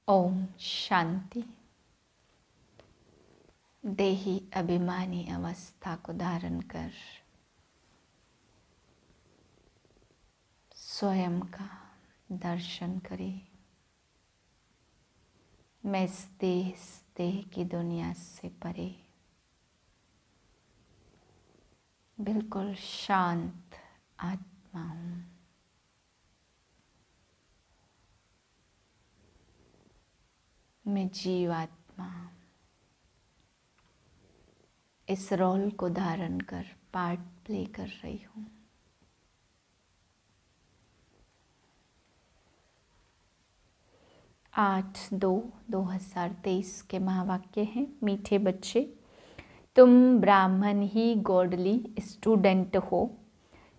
ओम शांति। देही अभिमानी अवस्था को धारण कर स्वयं का दर्शन करें। मैं इस देह की दुनिया से परे बिल्कुल शांत आत्मा हूँ। मैं जीवात्मा इस रोल को धारण कर पार्ट प्ले कर रही हूँ। आठ 2023 के महावाक्य हैं। मीठे बच्चे, तुम ब्राह्मण ही गॉडली स्टूडेंट हो।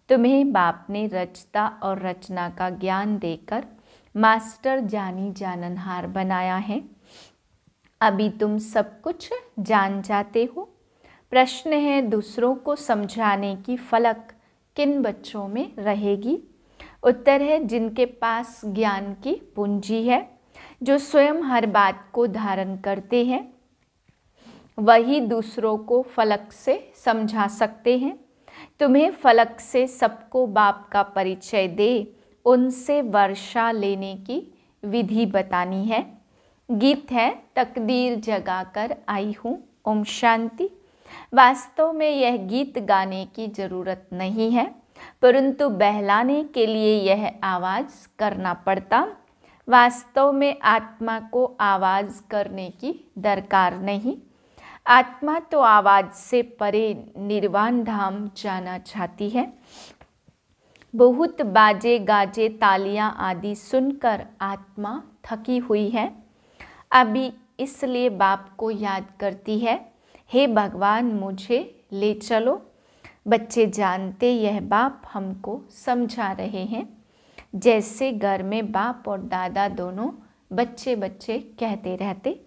तुम्हें बाप ने रचता और रचना का ज्ञान देकर मास्टर जानी जाननहार बनाया है। अभी तुम सब कुछ जान जाते हो। प्रश्न है, दूसरों को समझाने की फलक किन बच्चों में रहेगी? उत्तर है, जिनके पास ज्ञान की पूंजी है, जो स्वयं हर बात को धारण करते हैं, वही दूसरों को फलक से समझा सकते हैं। तुम्हें फलक से सबको बाप का परिचय दे उनसे वर्षा लेने की विधि बतानी है। गीत है, तकदीर जगाकर आई हूँ। ओम शांति। वास्तव में यह गीत गाने की जरूरत नहीं है, परंतु बहलाने के लिए यह आवाज़ करना पड़ता। वास्तव में आत्मा को आवाज़ करने की दरकार नहीं। आत्मा तो आवाज़ से परे निर्वाण धाम जाना चाहती है। बहुत बाजे गाजे तालियां आदि सुनकर आत्मा थकी हुई है। अभी इसलिए बाप को याद करती है, हे भगवान मुझे ले चलो। बच्चे जानते यह बाप हमको समझा रहे हैं। जैसे घर में बाप और दादा दोनों बच्चे बच्चे कहते रहते।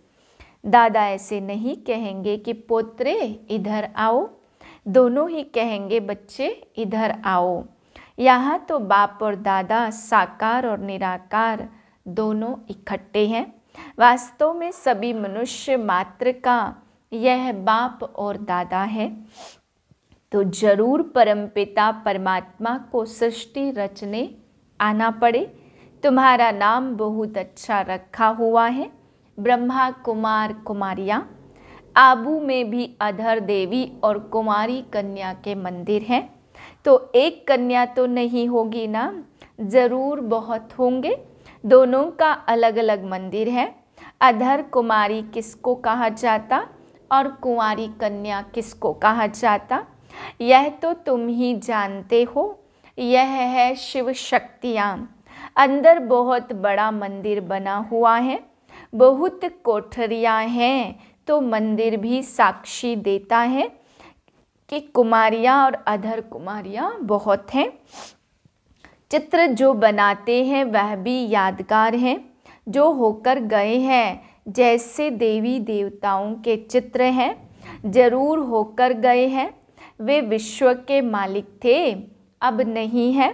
दादा ऐसे नहीं कहेंगे कि पोत्रे इधर आओ, दोनों ही कहेंगे बच्चे इधर आओ। यहाँ तो बाप और दादा साकार और निराकार दोनों इकट्ठे हैं। वास्तव में सभी मनुष्य मात्र का यह बाप और दादा है। तो जरूर परमपिता परमात्मा को सृष्टि रचने आना पड़े। तुम्हारा नाम बहुत अच्छा रखा हुआ है, ब्रह्मा कुमार कुमारियाँ। आबू में भी अधर देवी और कुमारी कन्या के मंदिर हैं। तो एक कन्या तो नहीं होगी ना, जरूर बहुत होंगे। दोनों का अलग अलग मंदिर है। अधर कुमारी किसको कहा जाता और कुंवारी कन्या किसको कहा जाता, यह तो तुम ही जानते हो। यह है शिव शक्तियाँ। अंदर बहुत बड़ा मंदिर बना हुआ है, बहुत कोठरियाँ हैं। तो मंदिर भी साक्षी देता है कि कुमारियाँ और अधर कुमारियाँ बहुत हैं। चित्र जो बनाते हैं वह भी यादगार हैं, जो होकर गए हैं। जैसे देवी देवताओं के चित्र हैं, जरूर होकर गए हैं। वे विश्व के मालिक थे, अब नहीं है।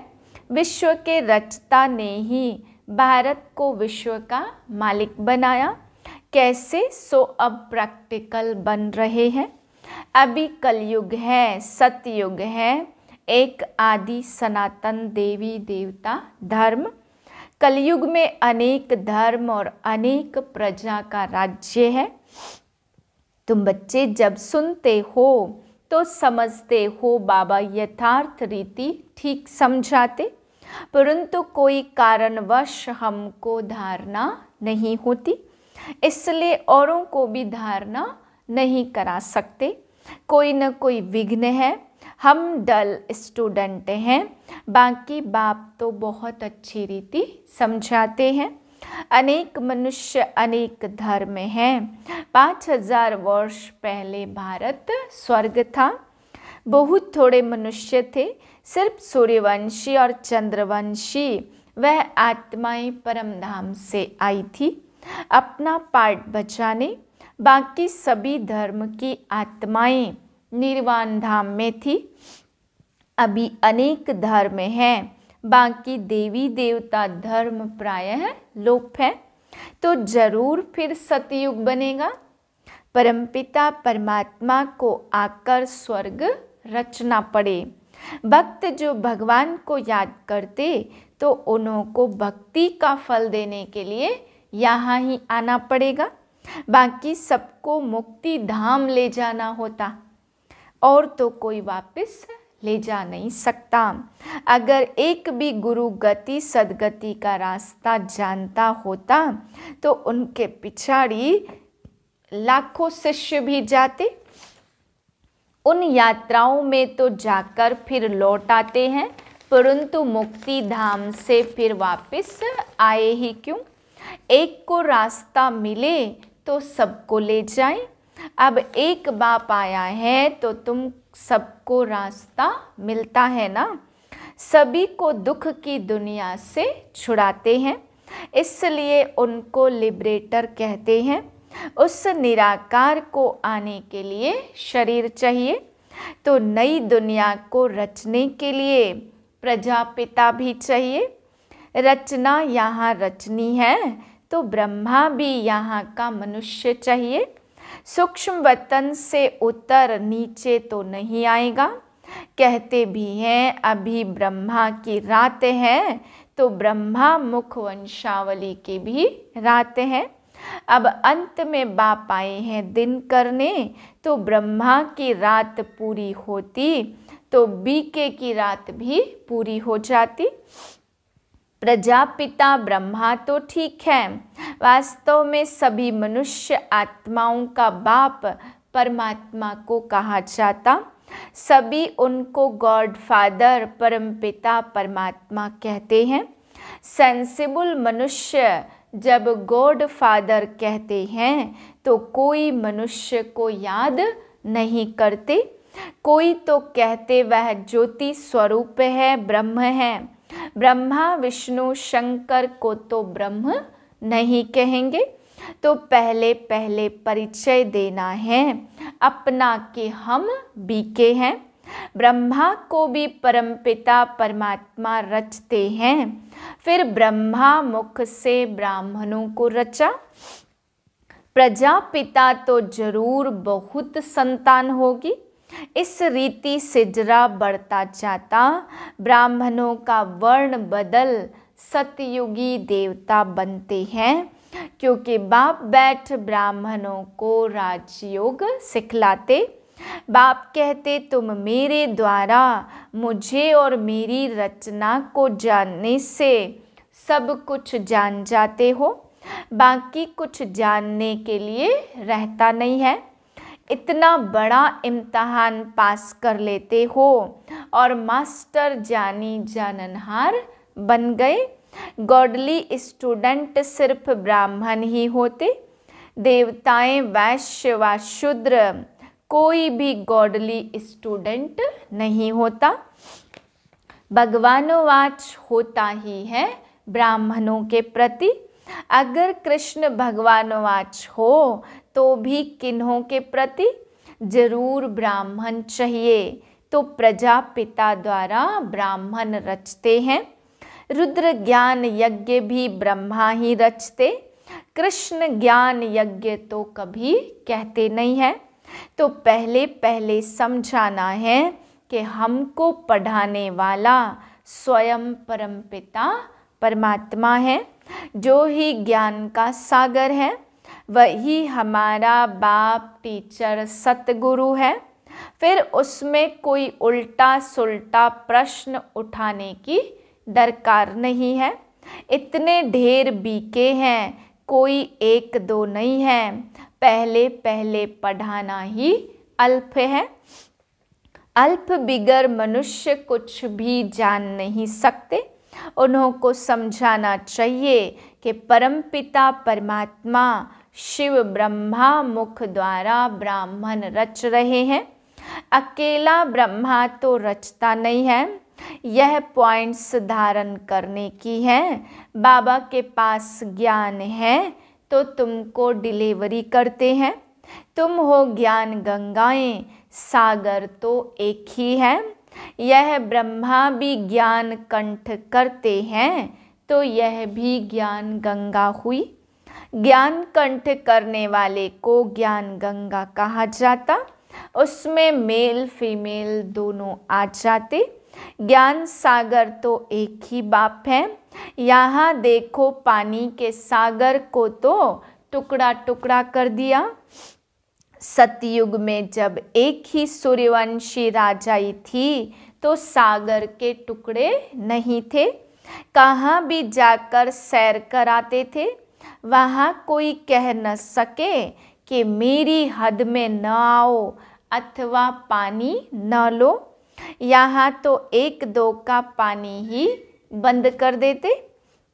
विश्व के रचता ने ही भारत को विश्व का मालिक बनाया। कैसे? सो अब प्रैक्टिकल बन रहे हैं। अभी कलयुग है, सतयुग है, एक आदि सनातन देवी देवता धर्म। कलयुग में अनेक धर्म और अनेक प्रजा का राज्य है। तुम बच्चे जब सुनते हो तो समझते हो बाबा यथार्थ रीति ठीक समझाते, परंतु कोई कारणवश हमको धारणा नहीं होती, इसलिए औरों को भी धारणा नहीं करा सकते। कोई न कोई विघ्न है। हम डल स्टूडेंट हैं, बाकी बाप तो बहुत अच्छी रीति समझाते हैं। अनेक मनुष्य अनेक धर्म हैं। 5000 वर्ष पहले भारत स्वर्ग था। बहुत थोड़े मनुष्य थे, सिर्फ सूर्यवंशी और चंद्रवंशी। वह आत्माएं परम धाम से आई थी अपना पार्ट बचाने। बाकी सभी धर्म की आत्माएं निर्वाण धाम में थी। अभी अनेक धर्म हैं, बाकी देवी देवता धर्म प्रायः लोप है। तो जरूर फिर सतयुग बनेगा। परमपिता परमात्मा को आकर स्वर्ग रचना पड़े। भक्त जो भगवान को याद करते तो उनको भक्ति का फल देने के लिए यहाँ ही आना पड़ेगा। बाकी सबको मुक्ति धाम ले जाना होता और तो कोई वापस ले जा नहीं सकता। अगर एक भी गुरु गति सदगति का रास्ता जानता होता तो उनके पिछाड़ी लाखों शिष्य भी जाते। उन यात्राओं में तो जाकर फिर लौट आते हैं, परंतु मुक्ति धाम से फिर वापस आए ही क्यों। एक को रास्ता मिले तो सबको ले जाए। अब एक बाप आया है तो तुम सबको रास्ता मिलता है ना। सभी को दुख की दुनिया से छुड़ाते हैं, इसलिए उनको लिबरेटर कहते हैं। उस निराकार को आने के लिए शरीर चाहिए, तो नई दुनिया को रचने के लिए प्रजापिता भी चाहिए। रचना यहाँ रचनी है तो ब्रह्मा भी यहाँ का मनुष्य चाहिए। सूक्ष्म वतन से उतर नीचे तो नहीं आएगा। कहते भी हैं अभी ब्रह्मा की रात है, तो ब्रह्मा मुख वंशावली की भी रात है। अब अंत में बाप आए हैं दिन करने, तो ब्रह्मा की रात पूरी होती तो बीके की रात भी पूरी हो जाती। प्रजापिता ब्रह्मा तो ठीक है, वास्तव में सभी मनुष्य आत्माओं का बाप परमात्मा को कहा जाता। सभी उनको गॉड फादर परमपिता परमात्मा कहते हैं। सेंसिबल मनुष्य जब गॉड फादर कहते हैं तो कोई मनुष्य को याद नहीं करते। कोई तो कहते वह ज्योति स्वरूप है, ब्रह्म है। ब्रह्मा विष्णु शंकर को तो ब्रह्म नहीं कहेंगे। तो पहले पहले परिचय देना है अपना कि हम बीके हैं। ब्रह्मा को भी परमपिता परमात्मा रचते हैं, फिर ब्रह्मा मुख से ब्राह्मणों को रचा। प्रजापिता तो जरूर बहुत संतान होगी। इस रीति से जरा बढ़ता जाता ब्राह्मणों का वर्ण बदल सतयुगी देवता बनते हैं, क्योंकि बाप बैठ ब्राह्मणों को राजयोग सिखलाते। बाप कहते तुम मेरे द्वारा मुझे और मेरी रचना को जानने से सब कुछ जान जाते हो, बाकी कुछ जानने के लिए रहता नहीं है। इतना बड़ा इम्तहान पास कर लेते हो और मास्टर जानी जाननहार बन गए। गॉडली स्टूडेंट सिर्फ ब्राह्मण ही होते। देवताएं वैश्य व शूद्र कोई भी गॉडली स्टूडेंट नहीं होता। भगवानोवाच होता ही है ब्राह्मणों के प्रति। अगर कृष्ण भगवानोवाच हो तो भी किन्हों के प्रति? जरूर ब्राह्मण चाहिए। तो प्रजापिता द्वारा ब्राह्मण रचते हैं। रुद्र ज्ञान यज्ञ भी ब्रह्मा ही रचते। कृष्ण ज्ञान यज्ञ तो कभी कहते नहीं है। तो पहले पहले समझाना है कि हमको पढ़ाने वाला स्वयं परमपिता परमात्मा है, जो ही ज्ञान का सागर है। वही हमारा बाप टीचर सतगुरु है। फिर उसमें कोई उल्टा सुल्टा प्रश्न उठाने की दरकार नहीं है। इतने ढेर बीके हैं, कोई एक दो नहीं है। पहले पहले पढ़ाना ही अल्प है। अल्प बिगर मनुष्य कुछ भी जान नहीं सकते। उन्हों को समझाना चाहिए कि परमपिता परमात्मा शिव ब्रह्मा मुख द्वारा ब्राह्मण रच रहे हैं। अकेला ब्रह्मा तो रचता नहीं है। यह पॉइंट्स धारण करने की है। बाबा के पास ज्ञान है तो तुमको डिलीवरी करते हैं। तुम हो ज्ञान गंगाएं, सागर तो एक ही है। यह ब्रह्मा भी ज्ञान कंठ करते हैं तो यह भी ज्ञान गंगा हुई। ज्ञान कंठ करने वाले को ज्ञान गंगा कहा जाता। उसमें मेल फीमेल दोनों आ जाते। ज्ञान सागर तो एक ही बाप है। यहाँ देखो पानी के सागर को तो टुकड़ा टुकड़ा कर दिया। सतयुग में जब एक ही सूर्यवंशी राजाई थी तो सागर के टुकड़े नहीं थे। कहाँ भी जाकर सैर कराते थे, वहाँ कोई कह न सके कि मेरी हद में न आओ अथवा पानी न लो। यहाँ तो एक दो का पानी ही बंद कर देते।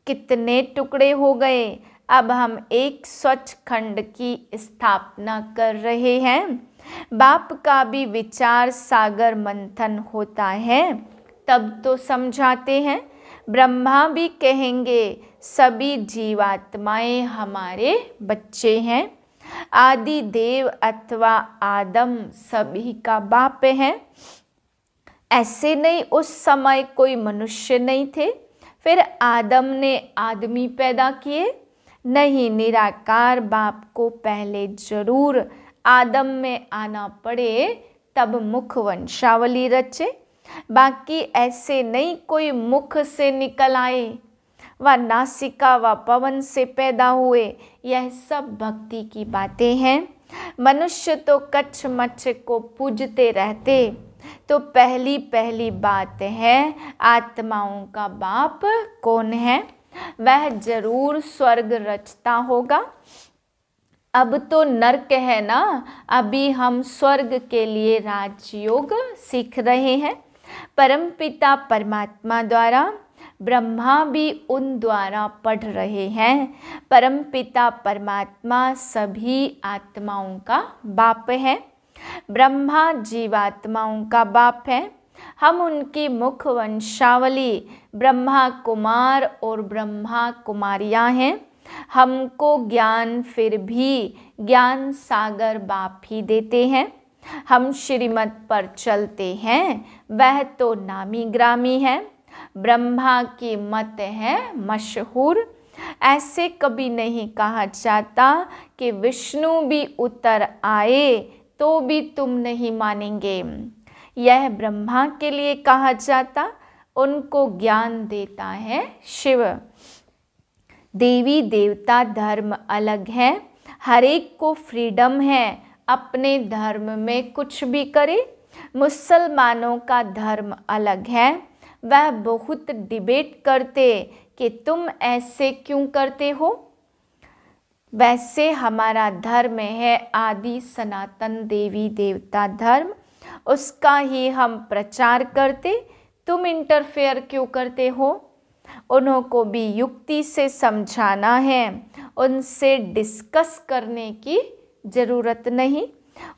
कितने टुकड़े हो गए। अब हम एक स्वच्छ खंड की स्थापना कर रहे हैं। बाप का भी विचार सागर मंथन होता है तब तो समझाते हैं। ब्रह्मा भी कहेंगे सभी जीवात्माएं हमारे बच्चे हैं। आदि देव अथवा आदम सभी का बाप है। ऐसे नहीं उस समय कोई मनुष्य नहीं थे, फिर आदम ने आदमी पैदा किए। नहीं, निराकार बाप को पहले जरूर आदम में आना पड़े तब मुख वंशावली रचे। बाकी ऐसे नहीं कोई मुख से निकल आए व नासिका व पवन से पैदा हुए। यह सब भक्ति की बातें हैं। मनुष्य तो कच्छ मच्छ को पूजते रहते। तो पहली पहली बात है आत्माओं का बाप कौन है। वह जरूर स्वर्ग रचता होगा। अब तो नर्क है ना, अभी हम स्वर्ग के लिए राजयोग सीख रहे हैं। परमपिता परमात्मा द्वारा, ब्रह्मा भी उन द्वारा पढ़ रहे हैं। परमपिता परमात्मा सभी आत्माओं का बाप है। ब्रह्मा जीवात्माओं का बाप है। हम उनकी मुख वंशावली ब्रह्मा कुमार और ब्रह्मा कुमारियां हैं। हमको ज्ञान फिर भी ज्ञान सागर बाप ही देते हैं। हम श्रीमत पर चलते हैं, वह तो नामी ग्रामी है। ब्रह्मा की मत है मशहूर। ऐसे कभी नहीं कहा जाता कि विष्णु भी उतर आए तो भी तुम नहीं मानेंगे। यह ब्रह्मा के लिए कहा जाता, उनको ज्ञान देता है शिव। देवी देवता धर्म अलग है। हर एक को फ्रीडम है अपने धर्म में कुछ भी करे। मुसलमानों का धर्म अलग है। वह बहुत डिबेट करते कि तुम ऐसे क्यों करते हो। वैसे हमारा धर्म है आदि सनातन देवी देवता धर्म, उसका ही हम प्रचार करते। तुम इंटरफेयर क्यों करते हो। उनको भी युक्ति से समझाना है, उनसे डिस्कस करने की ज़रूरत नहीं।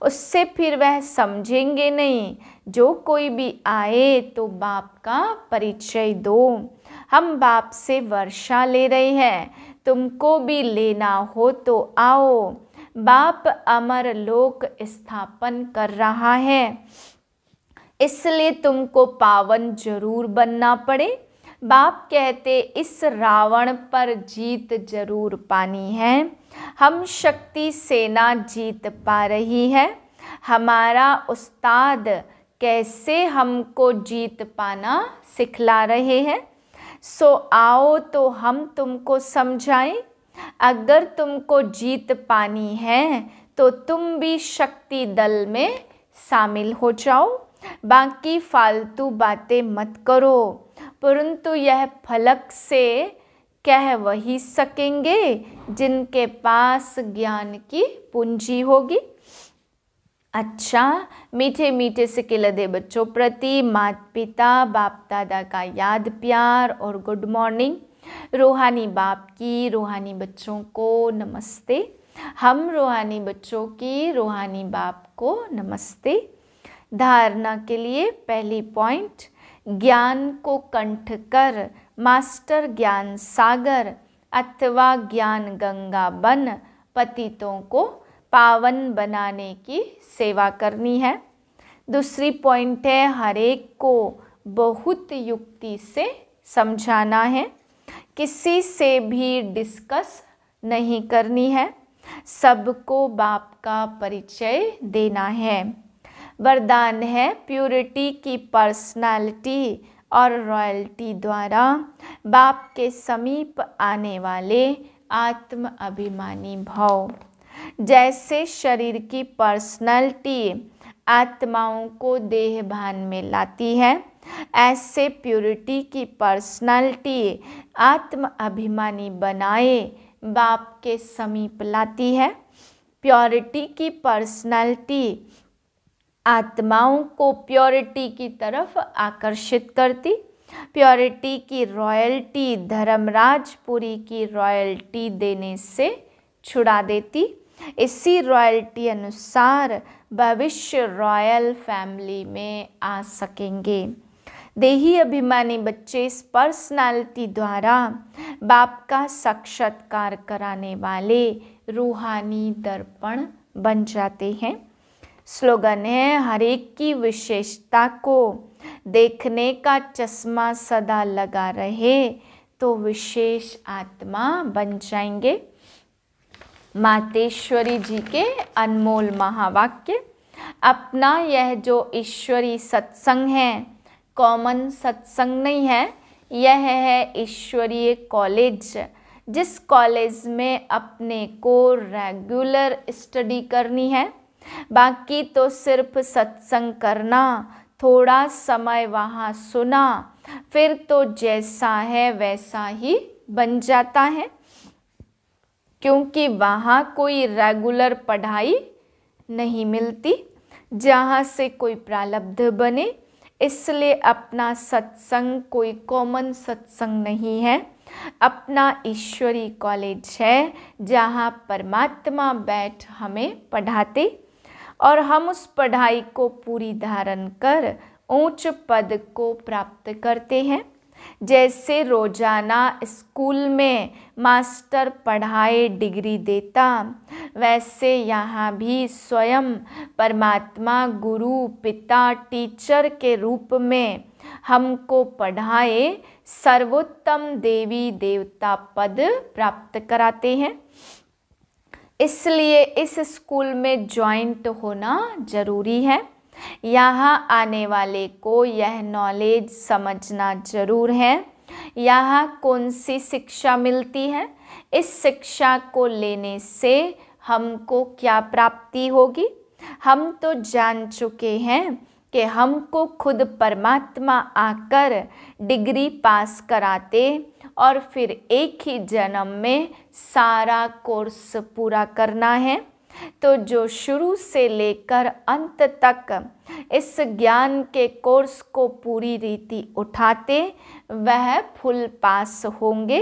उससे फिर वह समझेंगे नहीं। जो कोई भी आए तो बाप का परिचय दो। हम बाप से वर्षा ले रहे हैं, तुमको भी लेना हो तो आओ। बाप अमर लोक स्थापन कर रहा है, इसलिए तुमको पावन जरूर बनना पड़े। बाप कहते इस रावण पर जीत जरूर पानी है। हम शक्ति सेना जीत पा रही है। हमारा उस्ताद कैसे हमको जीत पाना सिखला रहे हैं। सो आओ तो हम तुमको समझाएं। अगर तुमको जीत पानी है तो तुम भी शक्ति दल में शामिल हो जाओ। बाकी फालतू बातें मत करो, परंतु यह फलक से कह वही सकेंगे जिनके पास ज्ञान की पूंजी होगी। अच्छा, मीठे मीठे से किलदे बच्चों प्रति माता पिता बाप दादा का याद प्यार और गुड मॉर्निंग। रूहानी बाप की रूहानी बच्चों को नमस्ते। हम रूहानी बच्चों की रूहानी बाप को नमस्ते। धारणा के लिए पहली पॉइंट, ज्ञान को कंठ कर मास्टर ज्ञान सागर अथवा ज्ञान गंगा बन पतितों को पावन बनाने की सेवा करनी है। दूसरी पॉइंट है, हर एक को बहुत युक्ति से समझाना है। किसी से भी डिस्कस नहीं करनी है, सबको बाप का परिचय देना है। वरदान है प्यूरिटी की पर्सनालिटी और रॉयल्टी द्वारा बाप के समीप आने वाले आत्म अभिमानी भाव। जैसे शरीर की पर्सनालिटी आत्माओं को देह भान में लाती है, ऐसे प्यूरिटी की पर्सनालिटी आत्म अभिमानी बनाए बाप के समीप लाती है। प्योरिटी की पर्सनालिटी आत्माओं को प्योरिटी की तरफ आकर्षित करती। प्योरिटी की रॉयल्टी धर्मराजपुरी की रॉयल्टी देने से छुड़ा देती। इसी रॉयल्टी अनुसार भविष्य रॉयल फैमिली में आ सकेंगे। देही अभिमानी बच्चे इस पर्सनालिटी द्वारा बाप का साक्षात्कार कराने वाले रूहानी दर्पण बन जाते हैं। स्लोगन है, हर एक की विशेषता को देखने का चश्मा सदा लगा रहे तो विशेष आत्मा बन जाएंगे। मातेश्वरी जी के अनमोल महावाक्य। अपना यह जो ईश्वरी सत्संग है, कॉमन सत्संग नहीं है, यह है ईश्वरीय कॉलेज। जिस कॉलेज में अपने को रेगुलर स्टडी करनी है, बाकी तो सिर्फ सत्संग करना, थोड़ा समय वहाँ सुना, फिर तो जैसा है वैसा ही बन जाता है, क्योंकि वहाँ कोई रेगुलर पढ़ाई नहीं मिलती जहाँ से कोई प्रारब्ध बने। इसलिए अपना सत्संग कोई कॉमन सत्संग नहीं है, अपना ईश्वरी कॉलेज है जहाँ परमात्मा बैठ हमें पढ़ाते और हम उस पढ़ाई को पूरी धारण कर ऊंच पद को प्राप्त करते हैं। जैसे रोजाना स्कूल में मास्टर पढ़ाए डिग्री देता, वैसे यहाँ भी स्वयं परमात्मा गुरु पिता टीचर के रूप में हमको पढ़ाए सर्वोत्तम देवी देवता पद प्राप्त कराते हैं। इसलिए इस स्कूल में ज्वाइंट होना जरूरी है। यहाँ आने वाले को यह नॉलेज समझना जरूर है। यहाँ कौन सी शिक्षा मिलती है, इस शिक्षा को लेने से हमको क्या प्राप्ति होगी। हम तो जान चुके हैं कि हमको खुद परमात्मा आकर डिग्री पास कराते और फिर एक ही जन्म में सारा कोर्स पूरा करना है। तो जो शुरू से लेकर अंत तक इस ज्ञान के कोर्स को पूरी रीति उठाते वह फुल पास होंगे।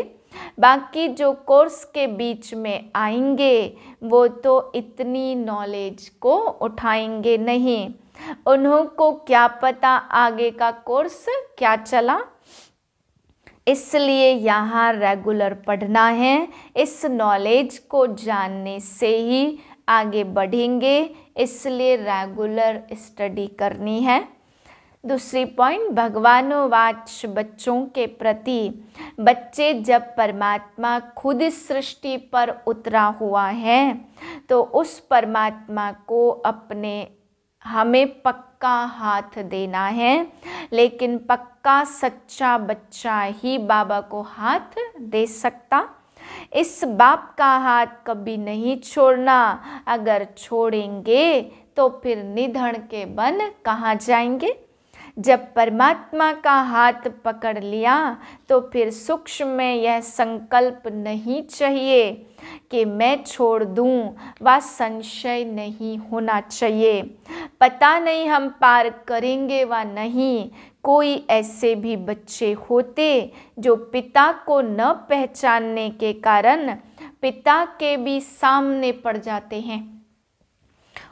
बाकी जो कोर्स के बीच में आएंगे वो तो इतनी नॉलेज को उठाएंगे नहीं, उन्हों को क्या पता आगे का कोर्स क्या चला। इसलिए यहाँ रेगुलर पढ़ना है, इस नॉलेज को जानने से ही आगे बढ़ेंगे, इसलिए रेगुलर स्टडी करनी है। दूसरी पॉइंट, भगवानोवाच बच्चों के प्रति। बच्चे जब परमात्मा खुद इस सृष्टि पर उतरा हुआ है तो उस परमात्मा को अपने हमें पक्का हाथ देना है, लेकिन पक्का सच्चा बच्चा ही बाबा को हाथ दे सकता। इस बाप का हाथ कभी नहीं छोड़ना, अगर छोड़ेंगे तो फिर निधन के बन कहाँ जाएंगे। जब परमात्मा का हाथ पकड़ लिया तो फिर सूक्ष्म में यह संकल्प नहीं चाहिए कि मैं छोड़ दूं, वह संशय नहीं होना चाहिए। पता नहीं हम पार करेंगे व नहीं। कोई ऐसे भी बच्चे होते जो पिता को न पहचानने के कारण पिता के भी सामने पड़ जाते हैं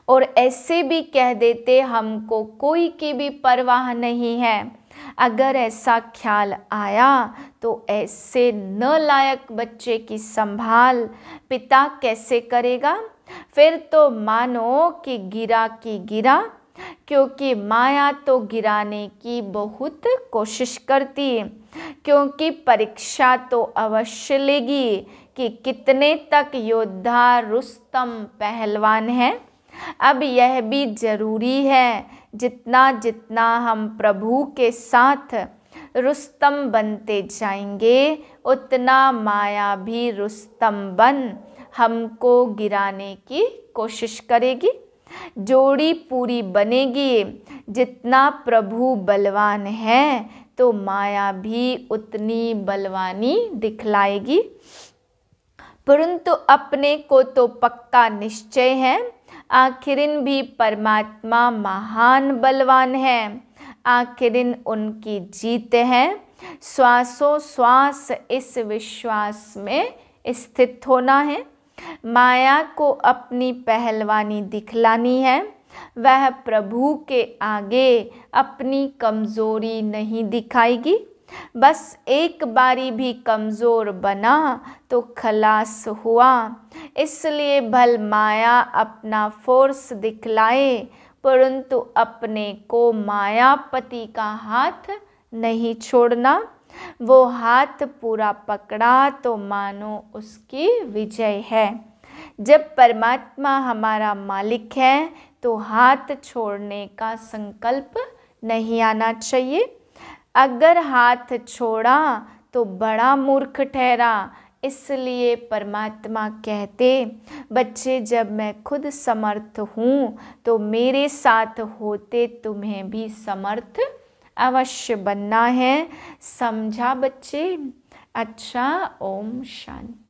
और ऐसे भी कह देते हमको कोई की भी परवाह नहीं है। अगर ऐसा ख्याल आया तो ऐसे नालायक बच्चे की संभाल पिता कैसे करेगा। फिर तो मानो कि गिरा की गिरा, क्योंकि माया तो गिराने की बहुत कोशिश करती है, क्योंकि परीक्षा तो अवश्य लेगी कि कितने तक योद्धा रुस्तम पहलवान है। अब यह भी जरूरी है, जितना जितना हम प्रभु के साथ रुस्तम बनते जाएंगे, उतना माया भी रुस्तम बन हमको गिराने की कोशिश करेगी। जोड़ी पूरी बनेगी। जितना प्रभु बलवान है तो माया भी उतनी बलवानी दिखलाएगी। परंतु अपने को तो पक्का निश्चय है, आखिरिन भी परमात्मा महान बलवान है। आखिरिन उनकी जीत है। श्वासों श्वास इस विश्वास में स्थित होना है। माया को अपनी पहलवानी दिखलानी है। वह प्रभु के आगे अपनी कमजोरी नहीं दिखाएगी। बस एक बारी भी कमज़ोर बना तो खलास हुआ। इसलिए भल माया अपना फोर्स दिखलाए, परंतु अपने को मायापति का हाथ नहीं छोड़ना। वो हाथ पूरा पकड़ा तो मानो उसकी विजय है। जब परमात्मा हमारा मालिक है तो हाथ छोड़ने का संकल्प नहीं आना चाहिए। अगर हाथ छोड़ा तो बड़ा मूर्ख ठहरा। इसलिए परमात्मा कहते, बच्चे जब मैं खुद समर्थ हूँ तो मेरे साथ होते तुम्हें भी समर्थ अवश्य बनना है। समझा बच्चे? अच्छा, ओम शांति।